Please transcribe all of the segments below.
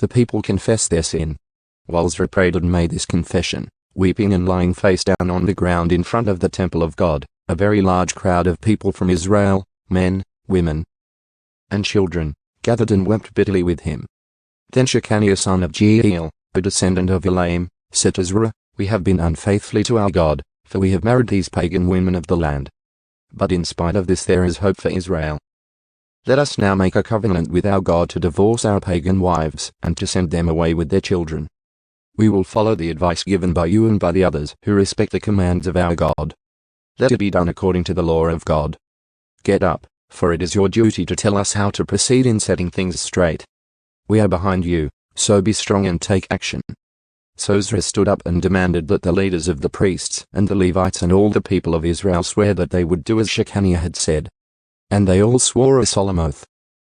The people confessed their sin. While Ezra prayed and made this confession, weeping and lying face down on the ground in front of the temple of God, a very large crowd of people from Israel, men, women, and children, gathered and wept bitterly with him. Then Shechaniah son of Jehiel, a descendant of Elam, said to Ezra, "We have been unfaithful to our God, for we have married these pagan women of the land. But in spite of this there is hope for Israel. Let us now make a covenant with our God to divorce our pagan wives and to send them away with their children. We will follow the advice given by you and by the others who respect the commands of our God. Let it be done according to the law of God. Get up, for it is your duty to tell us how to proceed in setting things straight. We are behind you, so be strong and take action." So Ezra stood up and demanded that the leaders of the priests and the Levites and all the people of Israel swear that they would do as Shechaniah had said. And they all swore a solemn oath.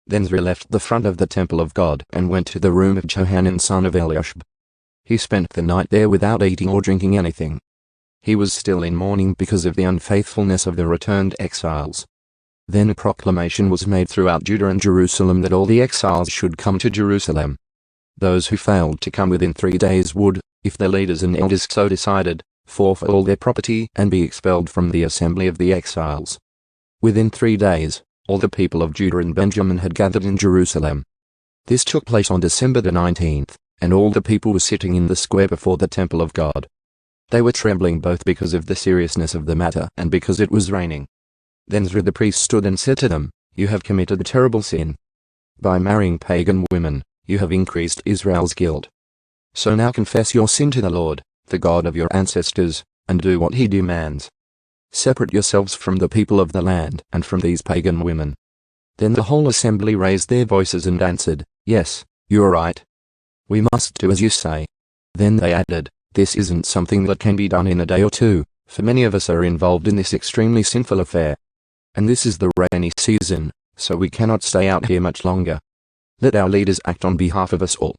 Then Ezra left the front of the temple of God and went to the room of Johanan son of Eliashib. He spent the night there without eating or drinking anything. He was still in mourning because of the unfaithfulness of the returned exiles. Then a proclamation was made throughout Judah and Jerusalem that all the exiles should come to Jerusalem. Those who failed to come within 3 days would, if their leaders and elders so decided, forfeit all their property and be expelled from the assembly of the exiles. Within 3 days, all the people of Judah and Benjamin had gathered in Jerusalem. This took place on December the 19th, and all the people were sitting in the square before the temple of God. They were trembling both because of the seriousness of the matter and because it was raining. Then Ezra the priest stood and said to them, "You have committed a terrible sin. By marrying pagan women, you have increased Israel's guilt. So now confess your sin to the Lord, the God of your ancestors, and do what he demands. Separate yourselves from the people of the land and from these pagan women." Then the whole assembly raised their voices and answered, "Yes, you are right. We must do as you say." Then they added, "This isn't something that can be done in a day or two, for many of us are involved in this extremely sinful affair. And this is the rainy season, so we cannot stay out here much longer. Let our leaders act on behalf of us all.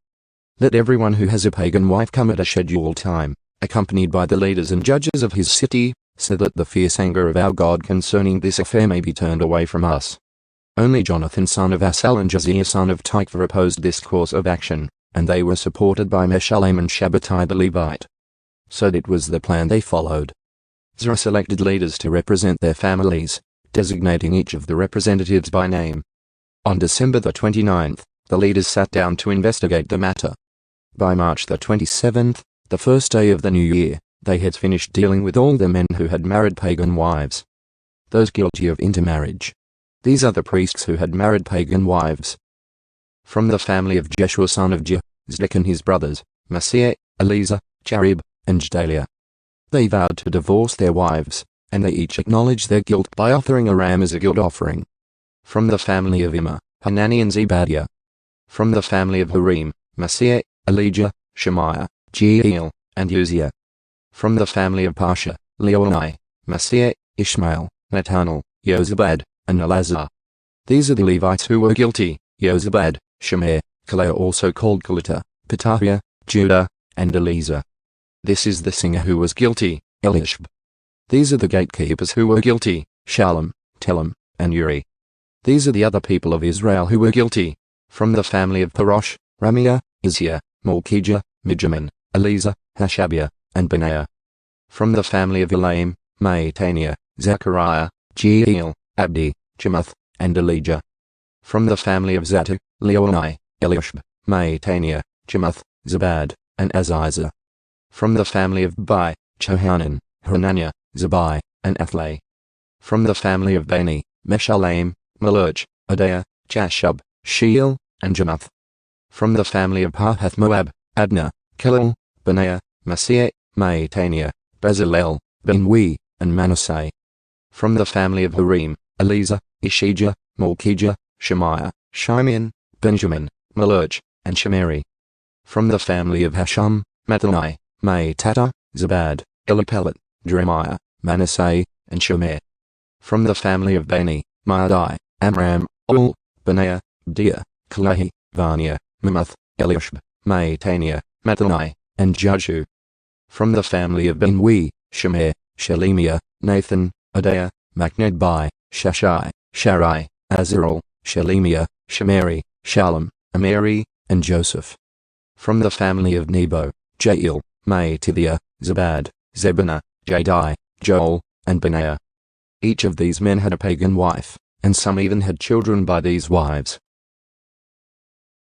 Let everyone who has a pagan wife come at a scheduled time, accompanied by the leaders and judges of his city, so that the fierce anger of our God concerning this affair may be turned away from us." Only Jonathan son of Asal and Josiah son of Tikva opposed this course of action, and they were supported by Meshullam and Shabbatai the Levite. So that was the plan they followed. Ezra selected leaders to represent their families, designating each of the representatives by name. On December the 29th, the leaders sat down to investigate the matter. By March the 27th, the first day of the new year, they had finished dealing with all the men who had married pagan wives. Those guilty of intermarriage. These are the priests who had married pagan wives. From the family of Jeshua son of Jehozadak and his brothers, Maaseiah, Eleazar, Jarib, and Gedaliah. They vowed to divorce their wives, and they each acknowledged their guilt by offering a ram as a guilt offering. From the family of Immer, Hanani and Zebadiah. From the family of Harim, Maaseiah, Elijah, Shemaiah, Jehiel, and Uzziah. From the family of Pasha, Leoni, Maaseiah, Ishmael, Nathanael, Jozabad, and Eleazar. These are the Levites who were guilty: Jozabad, Shemaiah, Kalea also called Kalita, Petahiah, Judah, and Eliezer. This is the singer who was guilty, Eliashib. These are the gatekeepers who were guilty, Shallum, Telem, and Uri. These are the other people of Israel who were guilty. From the family of Parosh, Ramiah, Izziah, Malchijah, Mijamin, Eleazar, Hashabiah, and Benaiah. From the family of Elam, Mattaniah, Zechariah, Jehiel, Abdi, Jemuth, and Elijah. From the family of Zattu, Leoni, Eliashib, Mattaniah, Jemuth, Zabad, and Aziza. From the family of Bai, Johanan, Hananiah, Zabai, and Athlai. From the family of Bani, Meshullam, Malach, Adaiah, Jashub, Sheel, and Jemuth. From the family of Pahath Moab, Adnah, Kelal, Benaiah, Maaseiah, Mattaniah, Bezalel, Benwi, and Manasseh. From the family of Harim, Eleazar, Ishijah, Malchijah, Shemaiah, Shimeon, Benjamin, Malach, and Shemeri. From the family of Hashum, Mattanai, Mattata, Zabad, Elipelet, Jeremiah, Manasseh, and Shemer. From the family of Bani, Maadai, Amram, Ul, Benaiah, Bdiah, Kalahi, Vania, Mamuth, Eliashib, Mattaniah, Mattanai, and Jashu. From the family of Benwi, Shemer, Shelemiah, Nathan, Adaiah, Machnedbai, Shashai, Sharai, Azarel, Shelemiah, Shemeri, Shallum, Ameri, and Joseph. From the family of Nebo, Jael, Mattithiah, Zabad, Zebaniah, Jadai, Joel, and Benaiah. Each of these men had a pagan wife, and some even had children by these wives.